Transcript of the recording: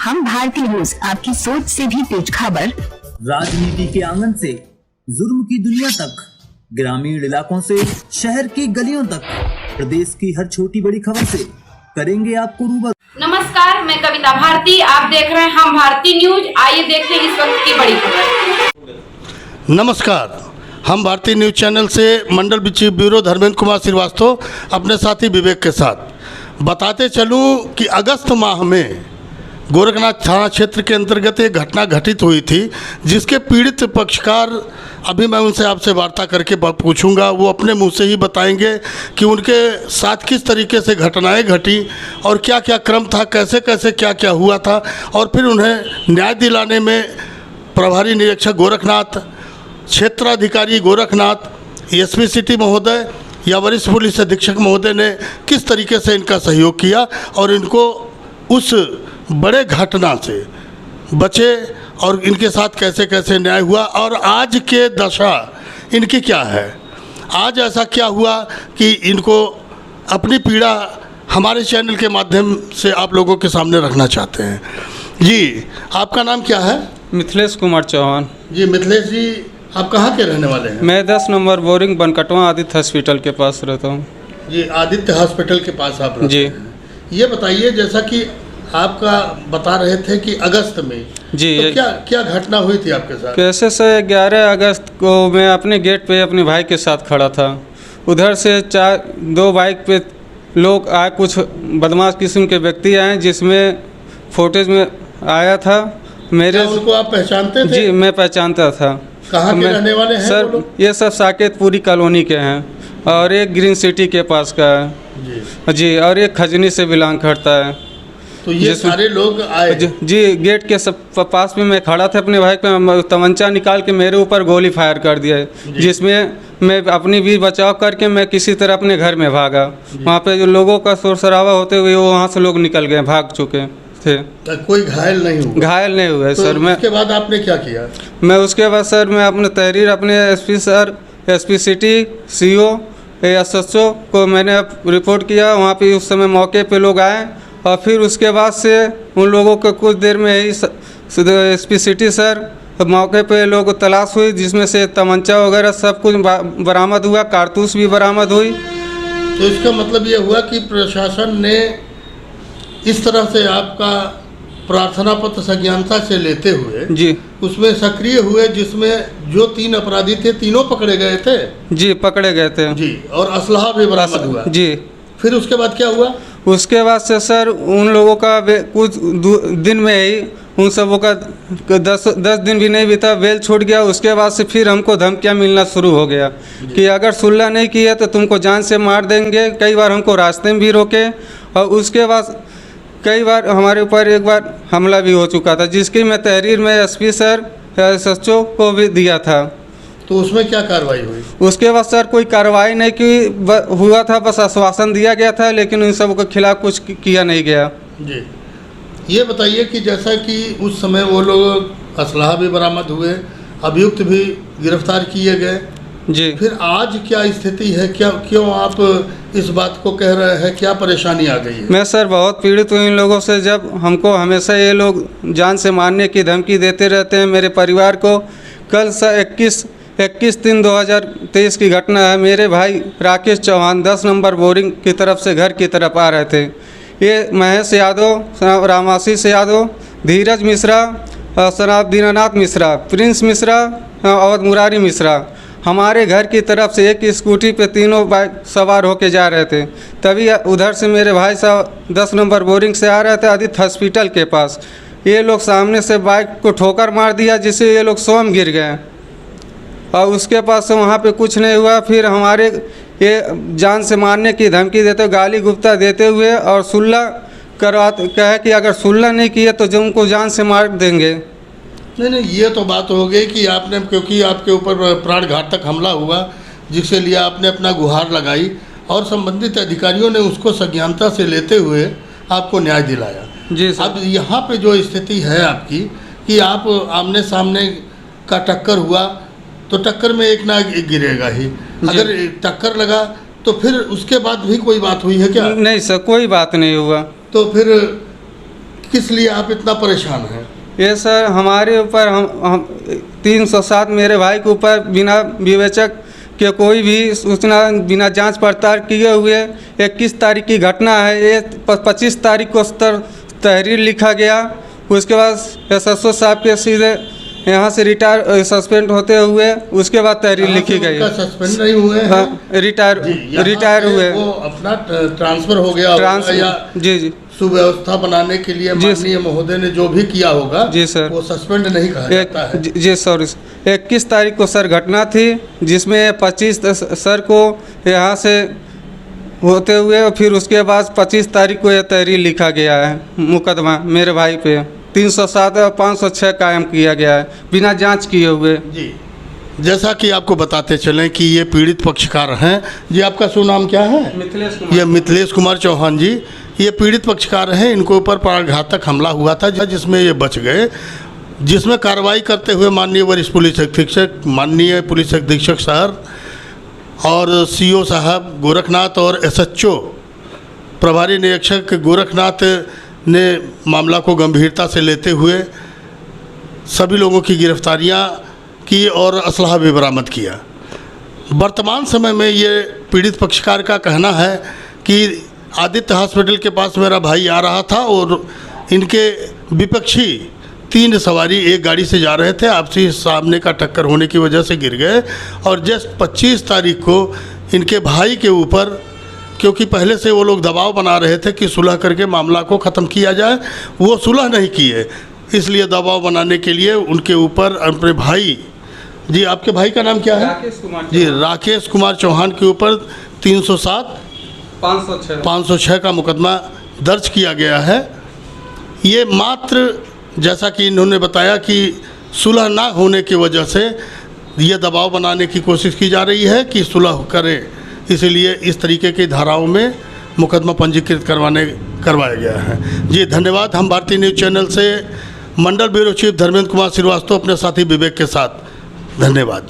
हम भारतीय न्यूज, आपकी सोच से भी तेज खबर। राजनीति के आंगन से जुर्म की दुनिया तक, ग्रामीण इलाकों से शहर की गलियों तक, प्रदेश की हर छोटी बड़ी खबर से करेंगे आपको रूबरू। नमस्कार, मैं कविता भारती, आप देख रहे हैं हम भारतीय न्यूज। आइए देखते हैं इस वक्त की बड़ी खबर। नमस्कार, हम भारतीय न्यूज चैनल से मंडल चीफ ब्यूरो धर्मेंद्र कुमार श्रीवास्तव अपने साथी विवेक के साथ बताते चलूं कि अगस्त माह में गोरखनाथ थाना क्षेत्र के अंतर्गत एक घटना घटित हुई थी, जिसके पीड़ित पक्षकार अभी मैं उनसे आपसे वार्ता करके पूछूंगा। वो अपने मुंह से ही बताएंगे कि उनके साथ किस तरीके से घटनाएं घटी और क्या क्या क्रम था, कैसे कैसे क्या क्या हुआ था, और फिर उन्हें न्याय दिलाने में प्रभारी निरीक्षक गोरखनाथ, क्षेत्राधिकारी गोरखनाथ, एसपी सिटी महोदय या वरिष्ठ पुलिस अधीक्षक महोदय ने किस तरीके से इनका सहयोग किया और इनको उस बड़े घटना से बचे और इनके साथ कैसे कैसे न्याय हुआ और आज के दशा इनकी क्या है। आज ऐसा क्या हुआ कि इनको अपनी पीड़ा हमारे चैनल के माध्यम से आप लोगों के सामने रखना चाहते हैं। जी, आपका नाम क्या है? मिथिलेश कुमार चौहान। जी मिथिलेश जी, आप कहाँ के रहने वाले हैं? मैं 10 number boring Bankatwa Aditya hospital के पास रहता हूँ। जी, आदित्य हॉस्पिटल के पास आप रहते जी हैं। ये बताइए, जैसा कि आपका बता रहे थे कि अगस्त में जी, तो क्या घटना हुई थी आपके साथ? कैसे से 11 अगस्त को मैं अपने गेट पे अपने भाई के साथ खड़ा था। उधर से दो बाइक पे लोग आए, कुछ बदमाश किस्म के व्यक्ति आए, जिसमें फुटेज में आया था मेरे। उनको आप पहचानते थे? जी, मैं पहचानता था। कहाँ के रहने वाले हैं सर? ये सब साकेतपुरी कॉलोनी के हैं और एक ग्रीन सिटी के पास का है जी, और एक खजनी से बिलोंग करता है। तो ये सारे लोग आए? जी, गेट के सब पास में मैं खड़ा था, अपने भाई पे तमंचा निकाल के मेरे ऊपर गोली फायर कर दिया, जिसमें मैं अपनी भी बचाव करके मैं किसी तरह अपने घर में भागा। वहाँ पे जो लोगों का शोर शराबा होते हुए वो वहाँ से लोग निकल गए, भाग चुके थे। तो कोई घायल नहीं हुआ? घायल नहीं हुए तो सर। मैं उसके बाद आपने क्या किया? मैं उसके बाद सर मैं अपने तहरीर अपने एसपी सिटी CO SHO को मैंने रिपोर्ट किया। वहाँ पे उस समय मौके पे लोग आए और फिर उसके बाद से उन लोगों को कुछ देर में ही एसपी सिटी सर मौके पे लोग तलाश हुई, जिसमें से तमंचा वगैरह सब कुछ बरामद हुआ, कारतूस भी बरामद हुई। तो इसका मतलब ये हुआ कि प्रशासन ने इस तरह से आपका प्रार्थना पत्र संज्ञानता से लेते हुए जी उसमें सक्रिय हुए, जिसमें जो 3 अपराधी थे तीनों पकड़े गए थे? जी, पकड़े गए थे जी, और असलहा भी बरामद हुआ? जी। फिर उसके बाद क्या हुआ? उसके बाद से सर उन लोगों का कुछ दिन में ही उन सबों का 10 दिन भी नहीं बीता, बेल छूट गया। उसके बाद से फिर हमको धमकियाँ मिलना शुरू हो गया कि अगर सुलह नहीं किया तो तुमको जान से मार देंगे। कई बार हमको रास्ते में भी रोके और उसके बाद कई बार हमारे ऊपर एक बार हमला भी हो चुका था, जिसकी मैं तहरीर में SP सर SHO को भी दिया था। तो उसमें क्या कार्रवाई हुई? उसके बाद सर कोई कार्रवाई नहीं की हुआ था, बस आश्वासन दिया गया था, लेकिन उन सब के खिलाफ कुछ किया नहीं गया। जी, ये बताइए कि जैसा कि उस समय वो लोग असलहा भी बरामद हुए, अभियुक्त भी गिरफ्तार किए गए जी, फिर आज क्या स्थिति है? क्यों आप इस बात को कह रहे हैं? क्या परेशानी आ गई है? मैं सर बहुत पीड़ित हूँ इन लोगों से। जब हमको हमेशा ये लोग जान से मारने की धमकी देते रहते हैं मेरे परिवार को। कल सर 21/3/2023 की घटना है। मेरे भाई राकेश चौहान 10 नंबर बोरिंग की तरफ से घर की तरफ आ रहे थे। ये महेश यादव, रामाशीष यादव, धीरज मिश्रा, शराब दीनानाथ मिश्रा, प्रिंस मिश्रा और मुरारी मिश्रा हमारे घर की तरफ से एक स्कूटी पे तीनों बाइक सवार होके जा रहे थे। तभी उधर से मेरे भाई साहब 10 नंबर बोरिंग से आ रहे थे आदित्य हॉस्पिटल के पास। ये लोग सामने से बाइक को ठोकर मार दिया, जिससे ये लोग स्वयं गिर गए और उसके पास से वहाँ पे कुछ नहीं हुआ। फिर हमारे ये जान से मारने की धमकी देते, गाली गुप्ता देते हुए और सुलह करवाते, कहे कि अगर सुलह नहीं किए तो जो उनको जान से मार देंगे। नहीं, ये तो बात हो गई कि आपने, क्योंकि आपके ऊपर प्राणघातक हमला हुआ, जिसके लिए आपने अपना गुहार लगाई और संबंधित अधिकारियों ने उसको संज्ञानता से लेते हुए आपको न्याय दिलाया। जी सर। अब यहाँ पे जो स्थिति है आपकी कि आप आमने सामने का टक्कर हुआ तो टक्कर में एक ना गिरेगा ही, अगर टक्कर लगा तो फिर उसके बाद भी कोई बात हुई है क्या? नहीं सर, कोई बात नहीं हुआ। तो फिर किस लिए आप इतना परेशान हैं? ये सर हमारे ऊपर हम 307 मेरे भाई के ऊपर बिना विवेचक के कोई भी सूचना बिना जांच पड़ताल किए हुए 21 तारीख की घटना है। ये 25 तारीख को तहरीर लिखा गया। उसके बाद SSO साहब के सीधे यहाँ से रिटायर सस्पेंड होते हुए उसके बाद तहरीर लिखी गई। सस्पेंड नहीं हुए हैं? हाँ, रिटायर हुए। वो अपना ट्रांसफर हो गया होगा या जी सुव्यवस्था बनाने के लिए माननीय महोदय ने जो भी किया होगा जी सर, वो सस्पेंड नहीं कहा जाता है। जी सर, 21 तारीख को सर घटना थी जिसमें 25 सर को यहाँ से होते हुए और फिर उसके बाद 25 तारीख को यह तहरीर लिखा गया है। मुकदमा मेरे भाई पे 307 और 506 कायम किया गया है बिना जांच किए हुए। जी, जैसा कि आपको बताते चलें कि ये पीड़ित पक्षकार हैं। जी, आपका सुनाम क्या है? मिथिलेश कुमार। ये मिथिलेश कुमार चौहान जी, ये पीड़ित पक्षकार हैं। इनके ऊपर प्राणघातक हमला हुआ था जिसमें ये बच गए, जिसमें कार्रवाई करते हुए माननीय वरिष्ठ पुलिस अधीक्षक, माननीय पुलिस अधीक्षक शहर और CO साहब गोरखनाथ और SHO प्रभारी निरीक्षक गोरखनाथ ने मामला को गंभीरता से लेते हुए सभी लोगों की गिरफ्तारियां की और असलहा भी बरामद किया। वर्तमान समय में ये पीड़ित पक्षकार का कहना है कि आदित्य हॉस्पिटल के पास मेरा भाई आ रहा था और इनके विपक्षी 3 सवारी एक गाड़ी से जा रहे थे, आपसी सामने का टक्कर होने की वजह से गिर गए और जस्ट 25 तारीख को इनके भाई के ऊपर, क्योंकि पहले से वो लोग दबाव बना रहे थे कि सुलह करके मामला को ख़त्म किया जाए, वो सुलह नहीं किए, इसलिए दबाव बनाने के लिए उनके ऊपर अपने भाई, जी आपके भाई का नाम क्या है? राकेश कुमार। जी, राकेश कुमार चौहान के ऊपर 307 506 का मुकदमा दर्ज किया गया है। ये मात्र जैसा कि इन्होंने बताया कि सुलह ना होने की वजह से ये दबाव बनाने की कोशिश की जा रही है कि सुलह करें, इसलिए इस तरीके की धाराओं में मुकदमा पंजीकृत करवाया गया है। जी धन्यवाद। हम भारतीय न्यूज़ चैनल से मंडल ब्यूरो चीफ धर्मेंद्र कुमार श्रीवास्तव अपने साथी विवेक के साथ, धन्यवाद।